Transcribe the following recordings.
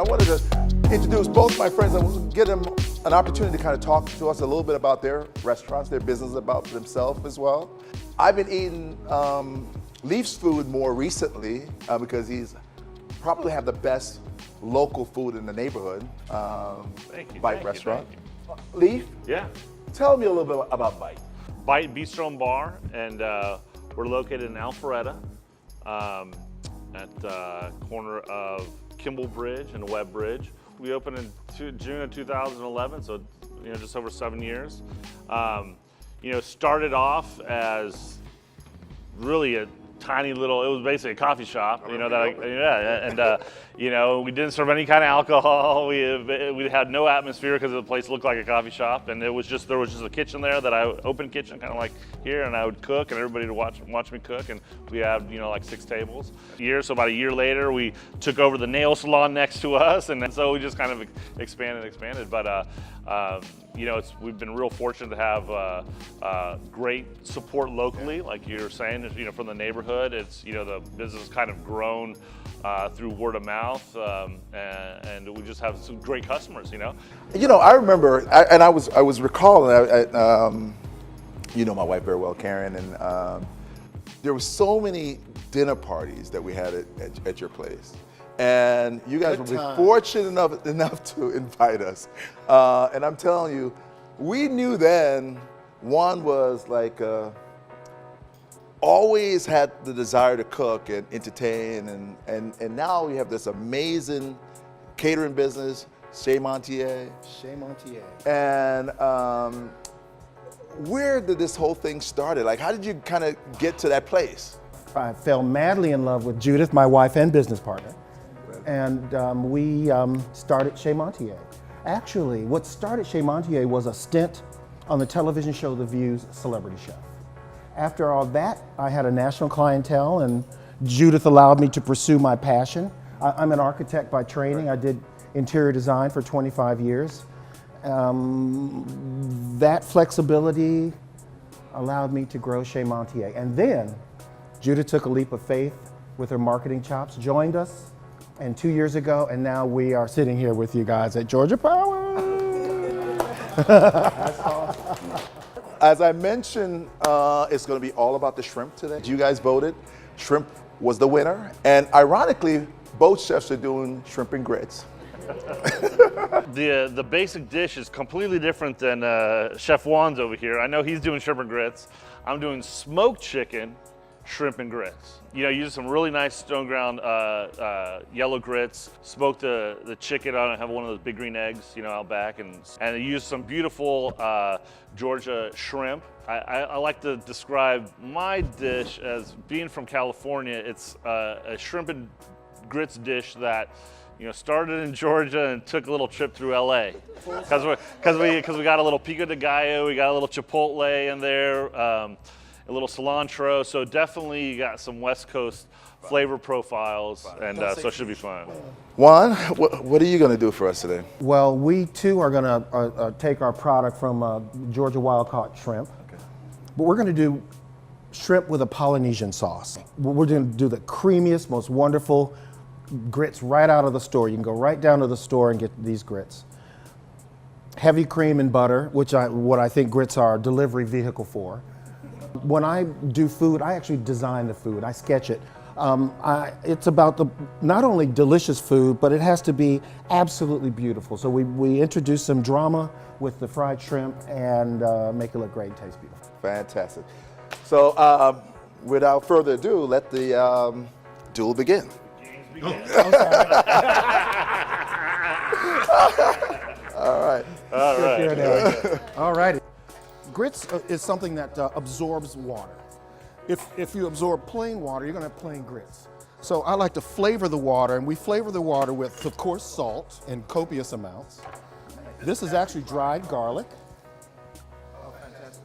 wanted to introduce both my friends and give them an opportunity to kind of talk to us a little bit about their restaurants, their business, about themselves as well. I've been eating Leif's food more recently because he's probably have the best local food in the neighborhood. Bite restaurant. Leif? Yeah. Tell me a little bit about Bite. Bite Bistro and Bar, and we're located in Alpharetta at the corner of Kimball Bridge and Webb Bridge. We opened in June of 2011, so just over 7 years. Started off as really a tiny little, it was basically a coffee shop, we didn't serve any kind of alcohol. We had no atmosphere because the place looked like a coffee shop, and there was just a kitchen there that open kitchen, kind of like here, and I would cook, and everybody would watch me cook, and we had like 6 tables. So about a year later, we took over the nail salon next to us, and so we just kind of expanded. But we've been real fortunate to have great support locally, like you're saying, from the neighborhood. It's the business has kind of grown through word of mouth, and we just have some great customers. I remember, I was recalling, my wife very well, Karen, and there were so many dinner parties that we had at your place. And you guys were fortunate enough to invite us. And I'm telling you, we knew then Juan was like, always had the desire to cook and entertain. And now we have this amazing catering business, Chez Montier. Chez Montier. And where did this whole thing start? Like, how did you kind of get to that place? I fell madly in love with Judith, my wife and business partner. And we started Chez Montier. Actually, what started Chez Montier was a stint on the television show The View's Celebrity Chef. After all that, I had a national clientele, and Judith allowed me to pursue my passion. I'm an architect by training. I did interior design for 25 years. That flexibility allowed me to grow Chez Montier. And then Judith took a leap of faith with her marketing chops, joined us, and 2 years ago, and now we are sitting here with you guys at Georgia Power. That's awesome. As I mentioned, it's going to be all about the shrimp today. You guys voted. Shrimp was the winner. And ironically, both chefs are doing shrimp and grits. The basic dish is completely different than Chef Juan's over here. I know he's doing shrimp and grits. I'm doing smoked chicken, shrimp and grits. Use some really nice stone ground yellow grits, smoke the chicken on it, have one of those big green eggs, out back, and use some beautiful Georgia shrimp. I like to describe my dish as being from California. It's a shrimp and grits dish that started in Georgia and took a little trip through LA. Because we got a little pico de gallo, we got a little chipotle in there, a little cilantro, so definitely you got some West Coast flavor profiles, and so it should be fun. Juan, what are you going to do for us today? Well, we too are going to take our product from Georgia wild caught shrimp, but we're going to do shrimp with a Polynesian sauce. We're going to do the creamiest, most wonderful grits right out of the store. You can go right down to the store and get these grits. Heavy cream and butter, what I think grits are a delivery vehicle for. When I do food, I actually design the food. I sketch it. It's about not only delicious food, but it has to be absolutely beautiful. So we introduce some drama with the fried shrimp and make it look great and taste beautiful. Fantastic. So without further ado, let the duel begin. All right. All right. Grits is something that absorbs water. If you absorb plain water, you're going to have plain grits. So I like to flavor the water, and we flavor the water with, of course, salt in copious amounts. This is actually dried garlic. Oh, fantastic.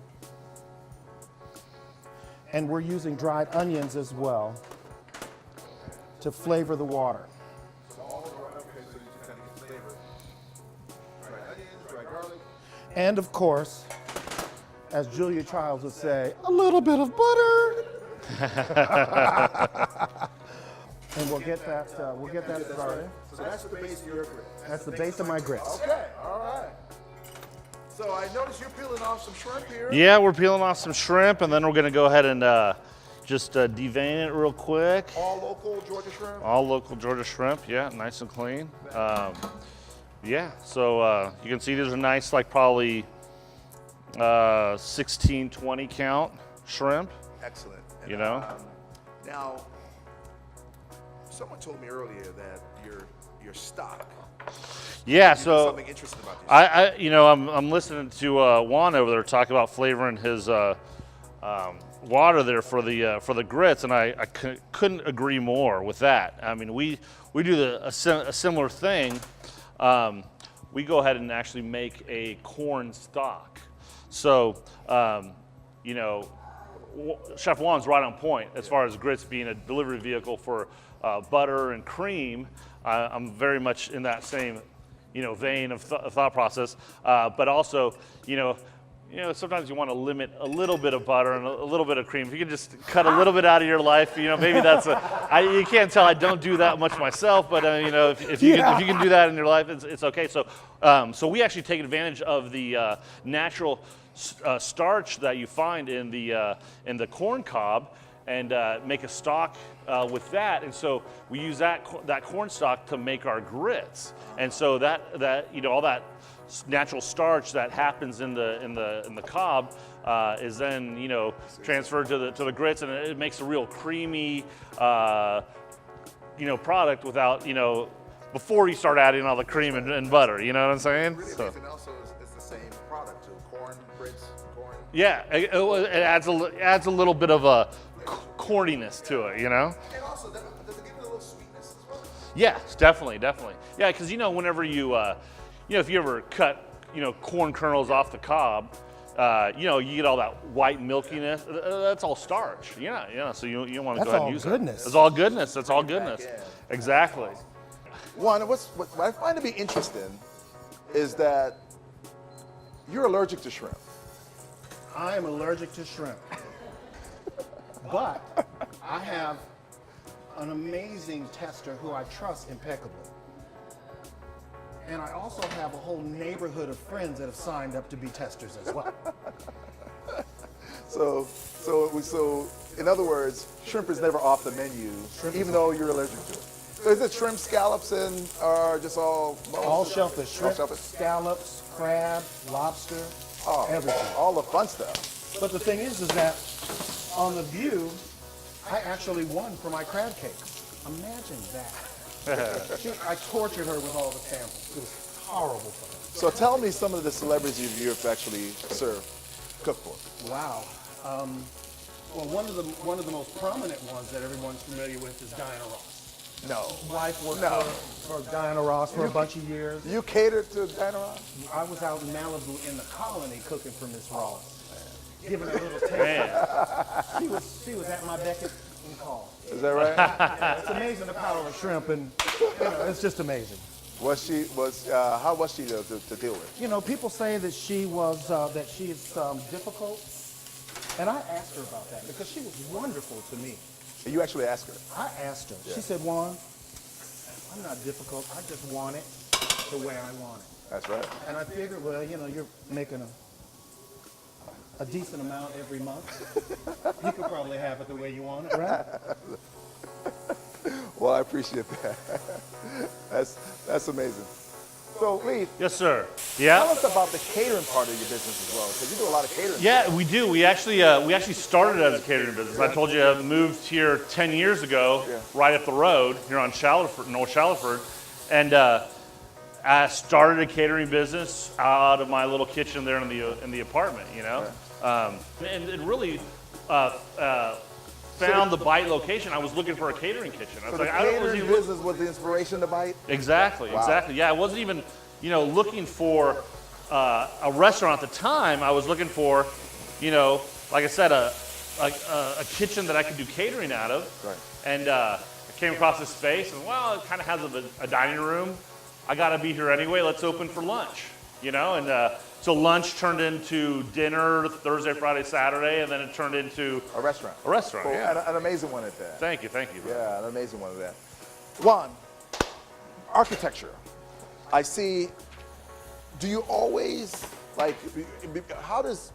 And we're using dried onions as well to flavor the water. And of course, as Julia Childs would say, a little bit of butter. And we'll get that started. So that's the base of your grits. That's the base of my grits. Okay, all right. So I noticed you're peeling off some shrimp here. Yeah, we're peeling off some shrimp, and then we're gonna go ahead and just devein it real quick. All local Georgia shrimp? All local Georgia shrimp, yeah, nice and clean. Yeah, so you can see these are nice, like probably 16, 20 count shrimp. Excellent. And, You know? Now, someone told me earlier that your stock. Yeah, There's so something interesting about this. I'm listening to Juan over there talk about flavoring his water there for the grits, and I couldn't agree more with that. I mean, we do a similar thing. We go ahead and actually make a corn stock. So, Chef Juan's right on point as far as grits being a delivery vehicle for butter and cream. I'm very much in that same vein of thought process, but also, sometimes you want to limit a little bit of butter and a little bit of cream. If you can just cut a little bit out of your life, maybe that's you can't tell I don't do that much myself, but if you can do that in your life, it's okay. So we actually take advantage of the natural starch that you find in the corn cob, and make a stock with that. And so we use that corn stock to make our grits. And so that all that natural starch that happens in the cob is then transferred to the grits, and it makes a real creamy product without before you start adding all the cream and butter. You know what I'm saying? Really So. amazing. Also, it's the same product too. Corn, grits, corn. Yeah, it adds a little bit of a corniness to it, And also, does it give it a little sweetness as well? Yeah, definitely. Yeah, because whenever you, if you ever cut, corn kernels off the cob, you get all that white milkiness. That's all starch. Yeah. So you don't want to go ahead and use goodness. it. It's all goodness. That's all goodness. Yeah. Exactly. One, what I find to be interesting is that you're allergic to shrimp. I am allergic to shrimp. But I have an amazing tester who I trust impeccably. And I also have a whole neighborhood of friends that have signed up to be testers as well. So in other words, shrimp is never off the menu, even though you're allergic to it. So is it shrimp, scallops, and or just all Shellfish, shrimp, shellfish. scallops, crab, lobster, everything. All the fun stuff. But the thing is that on The View, I actually won for my crab cake. Imagine that. I tortured her with all the samples. It was horrible for her. So tell me some of the celebrities you've actually cooked for. Wow. Well, one of the most prominent ones that everyone's familiar with is Diana Ross. No. Wife worked No. for Diana Ross for a bunch of years. You catered to Diana Ross? I was out in Malibu in the colony cooking for Miss Ross, giving her a little taste. Man. She was at my beck and call. Is that right? Yeah, it's amazing the power of shrimp, and it's just amazing. How was she to deal with? People say that she is difficult, and I asked her about that because she was wonderful to me. You actually asked her. I asked her. Yeah. She said, Juan, I'm not difficult. I just want it the way I want it. That's right. And I figured, well, you're making a decent amount every month. You could probably have it the way you want it, right? Well, I appreciate that. That's amazing. So, Leif, Yes, sir. tell Yeah. us about the catering part of your business as well, because you do a lot of catering. Yeah, we do. We actually started as a catering business. I told you I moved here 10 years ago, right up the road here on North Shallowford, and I started a catering business out of my little kitchen there in the apartment. And it really found the Bite location. I was looking for a catering kitchen. I So was the like, I wasn't catering even business was the inspiration to Bite? Exactly. Yeah, I wasn't even, looking for a restaurant at the time. I was looking for, like I said, a kitchen that I could do catering out of. Right. And I came across this space, and it kind of has a dining room. I got to be here anyway. Let's open for lunch, And so lunch turned into dinner Thursday, Friday, Saturday, and then it turned into A restaurant. a restaurant. Cool. Yeah. An amazing one at that. Thank you. Yeah, an amazing one at that. Juan, architecture. I see. Do you always like? How does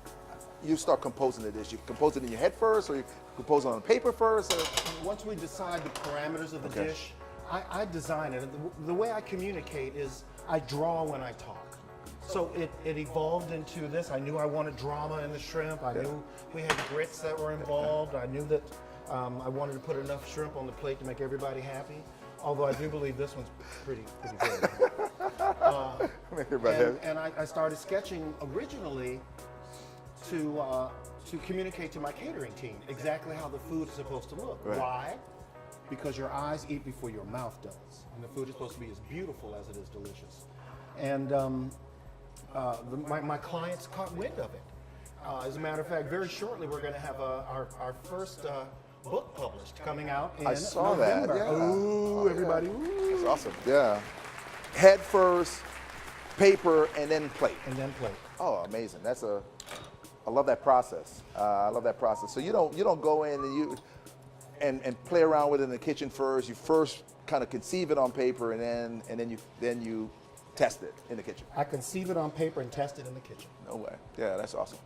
you start composing the dish? You compose it in your head first, or you compose it on paper first? Or? Once we decide the parameters of the Okay. dish, I design it. The way I communicate is I draw when I talk. So it evolved into this. I knew I wanted drama in the shrimp. I knew we had grits that were involved. I knew that I wanted to put enough shrimp on the plate to make everybody happy. Although I do believe this one's pretty good. Make everybody happy. And I started sketching originally to communicate to my catering team exactly how the food is supposed to look. Right. Why? Because your eyes eat before your mouth does. And the food is supposed to be as beautiful as it is delicious. And my clients caught wind of it. As a matter of fact, very shortly we're going to have our first book published coming out in I saw that. November. Yeah. Ooh, everybody. Yeah. Ooh. That's awesome. Yeah. Head first, paper, and then plate. And then plate. Oh, amazing. I love that process. I love that process. So you don't go in and play around with it in the kitchen first. You first kind of conceive it on paper, and then you test it in the kitchen. I conceive it on paper and test it in the kitchen. No way. Yeah, that's awesome.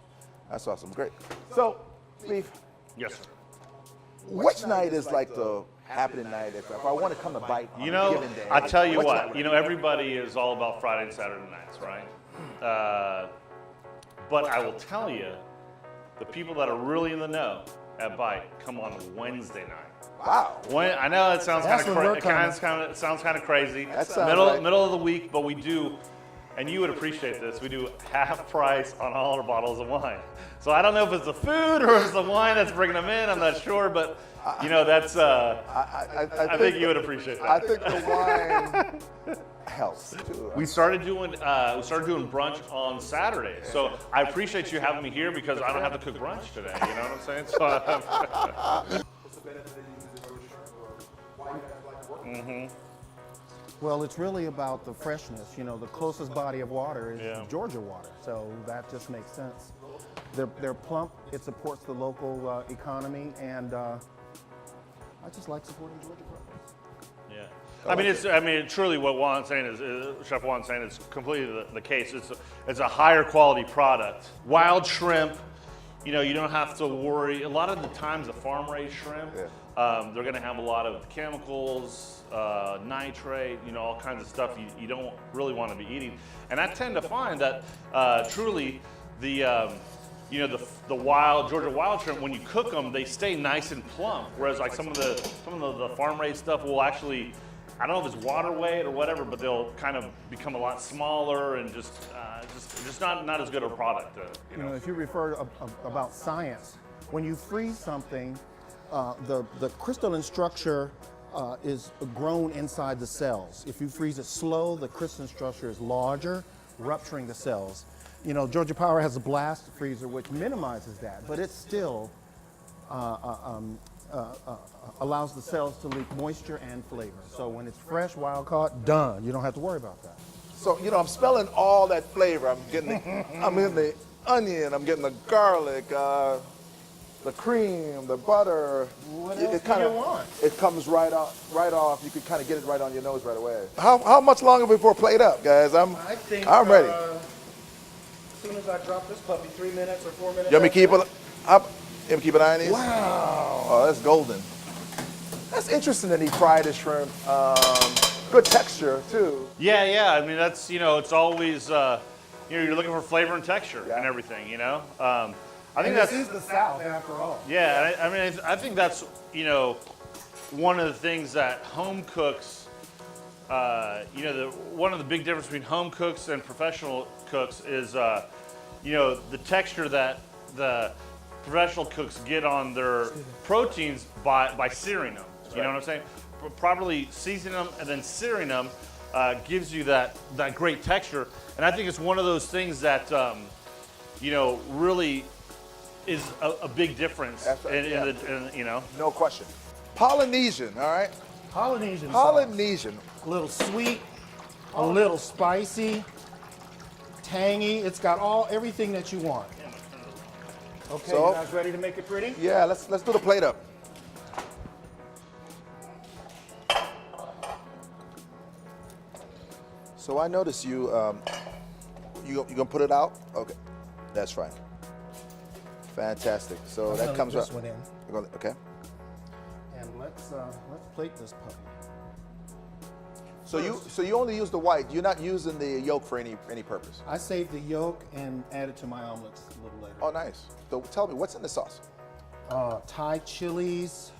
That's awesome. Great. So, Leif, Yes, sir. which night is like the happening night if I want to come to bite on You a know, given day? I tell you What's what, that? you know, everybody is all about Friday and Saturday nights, right? But I will tell you, the people that are really in the know at Bite come on Wednesday night. Wow. I know it sounds That's when we're sounds kind of crazy. That sounds Middle of the week, but we do, and you would appreciate this. We do half price on all our bottles of wine. So I don't know if it's the food or if it's the wine that's bringing them in. I'm not sure, but you know that's. I think you would appreciate that. I think the wine helps too. We started doing brunch on Saturday, so I appreciate you having me here because I don't have to cook brunch today. You know what I'm saying? So. Well, it's really about the freshness. You know, the closest body of water is Yeah. Georgia water, so that just makes sense. They're plump. It supports the local economy, and I just like supporting Georgia products. Yeah. I mean, truly, what Juan's saying is, Chef Juan's saying, is completely the case. It's a higher quality product. Wild shrimp, you know, you don't have to worry. A lot of the times, the farm-raised shrimp, they're going to have a lot of chemicals, nitrate, you know, all kinds of stuff you don't really want to be eating. And I tend to find that truly the you know, the wild Georgia wild shrimp, when you cook them, they stay nice and plump. Whereas like some of the farm-raised stuff will actually, I don't know if it's water weight or whatever, but they'll kind of become a lot smaller and just not as good a product. You know, if you refer about science, when you freeze something, the crystalline structure is grown inside the cells. If you freeze it slow, the crystalline structure is larger, rupturing the cells. You know, Georgia Power has a blast freezer which minimizes that, but it still allows the cells to leak moisture and flavor. So when it's fresh, wild caught, done. You don't have to worry about that. So, you know, I'm smelling all that flavor. I'm getting the onion, I'm getting the garlic, the cream, the butter. What else do you want? It comes right off. You can kind of get it right on your nose right away. How much longer before plate up, guys? I'm ready. As soon as I drop this puppy, 3 minutes or 4 minutes. You want me to keep it up? You want me to keep an eye on these? Wow. Oh, that's golden. That's interesting that he fried his shrimp. Good texture too. Yeah. I mean, that's, you know, it's always, you know, you're looking for flavor and texture and everything, you know. I think This that's is the South after all. Yeah, I mean, I think that's, you know, one of the things that home cooks, you know, one of the big differences between home cooks and professional cooks is, you know, the texture that the professional cooks get on their proteins by searing them. You know what I'm saying? Properly seasoning them and then searing them gives you that great texture. And I think it's one of those things that, you know, really is a big difference. That's right, in you know. No question. Polynesian, all right? Polynesian. Polynesian. A little sweet, a little spicy, tangy. It's got everything that you want. Okay, So- you guys ready to make it pretty? Yeah, let's do the plate up. So I noticed you gonna put it out? Okay, that's fine. Fantastic. So that comes this up. one in. Okay. And let's plate this puppy. So you only use the white. You're not using the yolk for any purpose. I save the yolk and add it to my omelets a little later. Oh, nice. So tell me, what's in the sauce? Thai chilies,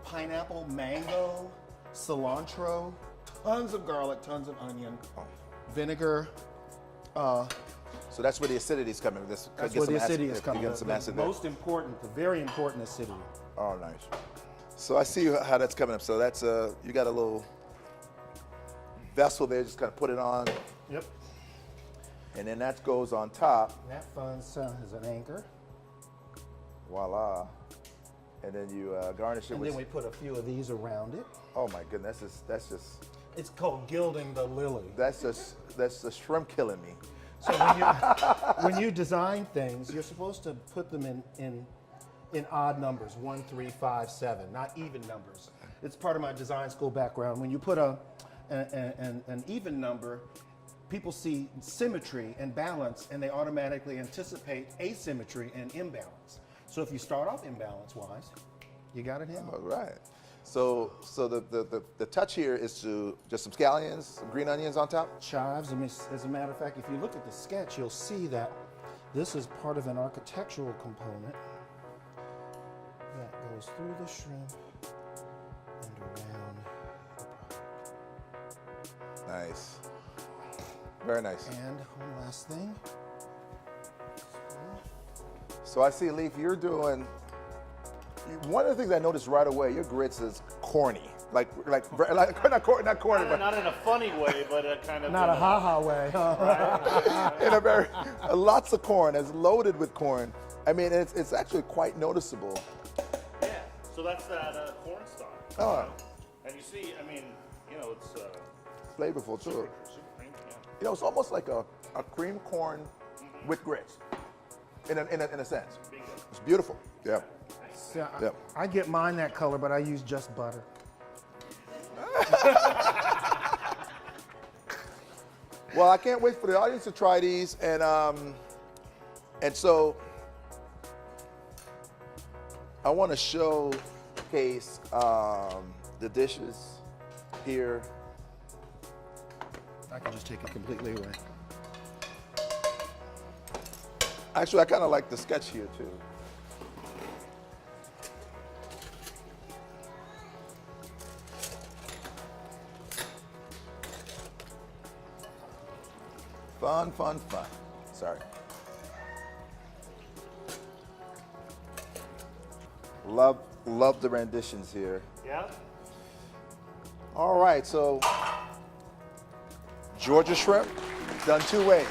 pineapple, mango, cilantro, tons of garlic, tons of onion, vinegar. So that's where the acidity is coming. That's where the acidity is coming. Some The acid there. most important, the very important acidity. Oh, nice. So I see how that's coming up. So that's you got a little vessel there. Just kind of put it on, Yep. and then that goes on top. And that funds as an anchor. Voila. And then you garnish it And with. then we put a few of these around it. Oh my goodness, that's just It's called gilding the lily. that's the shrimp killing me. So when you design things, you're supposed to put them in odd numbers, 1, 3, 5, 7, not even numbers. It's part of my design school background. When you put an even number, people see symmetry and balance, and they automatically anticipate asymmetry and imbalance. So if you start off imbalance-wise, you got it in. All right. So the touch here is to just some scallions, some green onions on top. Chives. As a matter of fact, if you look at the sketch, you'll see that this is part of an architectural component that goes through the shrimp and around the product. Nice. Very nice. And one last thing. So I see, Leif, you're doing. One of the things I noticed right away, your grits is corny, like not corny, but Not in a funny way, but a kind of Not a ha-ha way. in a very lots of corn. It's loaded with corn. I mean, it's actually quite noticeable. Yeah. So that's that cornstarch. Oh. And you see, I mean, it's Flavorful too. super creamy. Yeah. It's almost like a cream corn with grits, in a sense. Bingo. It's beautiful. Yeah. Yeah, Yep. I get mine that color, but I use just butter. Well, I can't wait for the audience to try these, and so I want to showcase the dishes here. I can just take it completely away. Actually, I kind of like the sketch here too. Fun, fun, fun. Sorry. Love the renditions here. Yeah. All right, so Georgia shrimp done two ways.